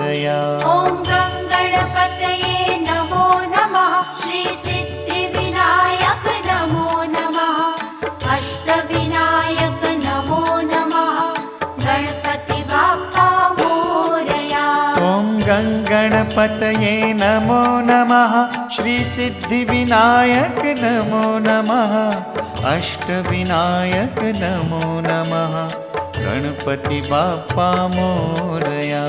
मोरया। ॐ गणपतये नमो नमः। श्री सिद्धिविनायक नमो नमः। अष्टविनायक नमो नमः। गणपति बाप्पा मोरया। ॐ गणपतये नमो नमः। श्री सिद्धिविनायक नमो नमः। अष्टविनायक नमो नमः। गणपति बाप्पा मोरया।